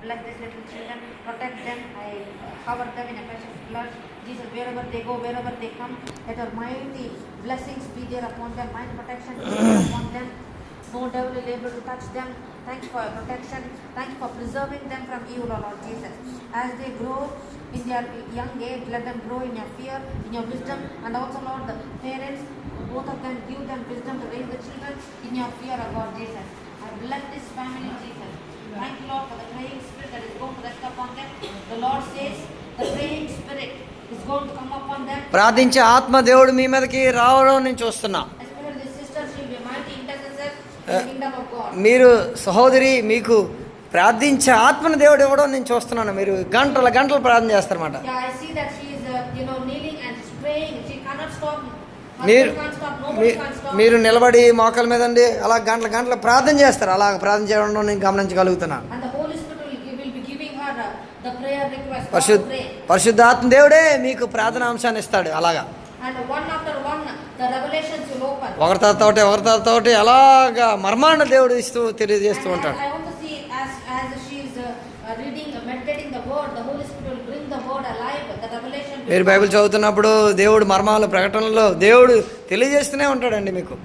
bless these little children, protect them. I cover them in a precious blood. Jesus, wherever they go, wherever they come, let your mighty blessings be there upon them, mighty protection be there upon them. No devil will be able to touch them. Thanks for your protection. Thanks for preserving them from evil, O Lord Jesus. As they grow in their young age, let them grow in your fear, in your wisdom, and also, Lord, the parents, both of them, give them wisdom to raise the children in your fear, O Lord Jesus. I bless this family, Jesus. Thank you, Lord, for the praying spirit that is going to rest upon them. The Lord says the praying spirit is going to come upon them. ప్రార్థించే ఆత్మ దేవుడు మీ మీదకి రావడం నేను చూస్తున్నా. Especially this sister, she will be a mighty intercessor in the kingdom of God. మీరు సహోదరి, మీకు ప్రార్థించే ఆత్మను దేవుడు ఇవ్వడం నేను చూస్తున్నాను. మీరు గంటల గంటలు ప్రార్థన చేస్తారన్నమాట. Yeah, I see that she is kneeling and praying. She cannot stop. మీరు నిలబడి మోకాల మీద అండి అలా గంటల గంటల ప్రార్థన చేస్తారు. అలా ప్రార్థన చేయడం నేను గమనించగలుగుతున్నాను. పరిశుద్ధాత్మ దేవుడే మీకు ప్రార్థన అంశాన్ని ఇస్తాడు. అలాగా ఒకరి తర్వాత అలాగా మర్మాన్ని దేవుడు ఇస్తూ తెలియజేస్తూ ఉంటాడు. మీరు బైబిల్ చదువుతున్నప్పుడు దేవుడు మర్మాల ప్రకటనలో దేవుడు తెలియజేస్తూనే ఉంటాడండి మీకు.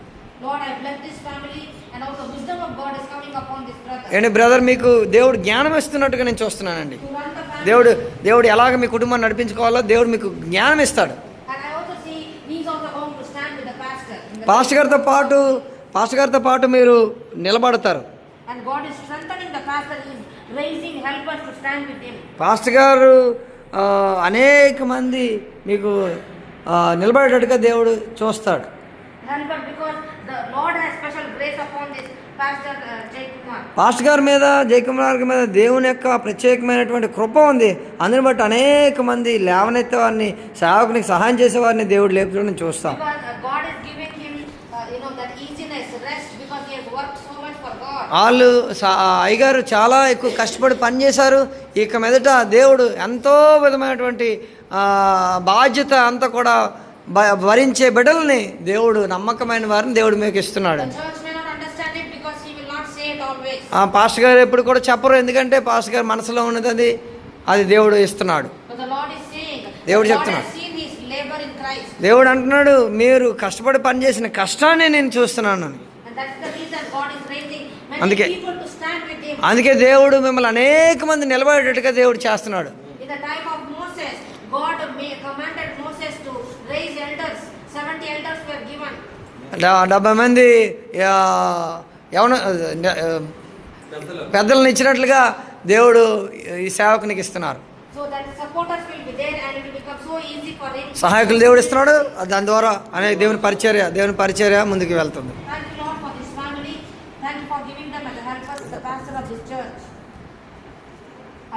ఏంటి బ్రదర్, మీకు దేవుడు జ్ఞానం ఇస్తున్నట్టుగా నేను చూస్తున్నానండి. దేవుడు ఎలాగ మీ కుటుంబాన్ని నడిపించుకోవాలో దేవుడు మీకు జ్ఞానం ఇస్తాడు. పాస్టర్ గారితో పాటు మీరు నిలబడతారు. పాస్టర్ గారు అనేక మంది మీకు నిలబడేటట్టుగా దేవుడు చూస్తాడు. పాస్టర్ గారి మీద, జయకుమార్ గారి మీద దేవుని యొక్క ప్రత్యేకమైనటువంటి కృప ఉంది. అందుని బట్టి అనేక మంది లేవనెత్తే వారిని, సేవకునికి సహాయం చేసే వారిని దేవుడు లేపుతాడని చూస్తాం. వాళ్ళు అయ్యగారు చాలా ఎక్కువ కష్టపడి పనిచేశారు. ఇక మీదట దేవుడు ఎంతో విధమైనటువంటి బాధ్యత అంతా కూడా భరించే బిడ్డల్ని దేవుడు, నమ్మకమైన వారిని దేవుడు మీకు ఇస్తున్నాడు. పాస్టర్ గారు ఎప్పుడు కూడా చెప్పరు, ఎందుకంటే పాస్టర్ గారు మనసులో ఉన్నది అది దేవుడు ఇస్తున్నాడు. దేవుడు చెప్తున్నాడు, దేవుడు అంటున్నాడు మీరు కష్టపడి పనిచేసిన కష్టాన్ని నేను చూస్తున్నాను. అందుకే దేవుడు మిమ్మల్ని అనేక మంది నిలబడేటట్టుగా దేవుడు చేస్తున్నాడు. 70 మంది పెద్దలను ఇచ్చినట్లుగా దేవుడు ఈ సేవకునికి ఇస్తున్నారు. సహాయకులు దేవుడు ఇస్తున్నాడు. దాని ద్వారా అనేక దేవుని పరిచర్య ముందుకు వెళ్తుంది. Thank you, Lord, for this family. Thank you for giving them as a helper, the pastor of this church.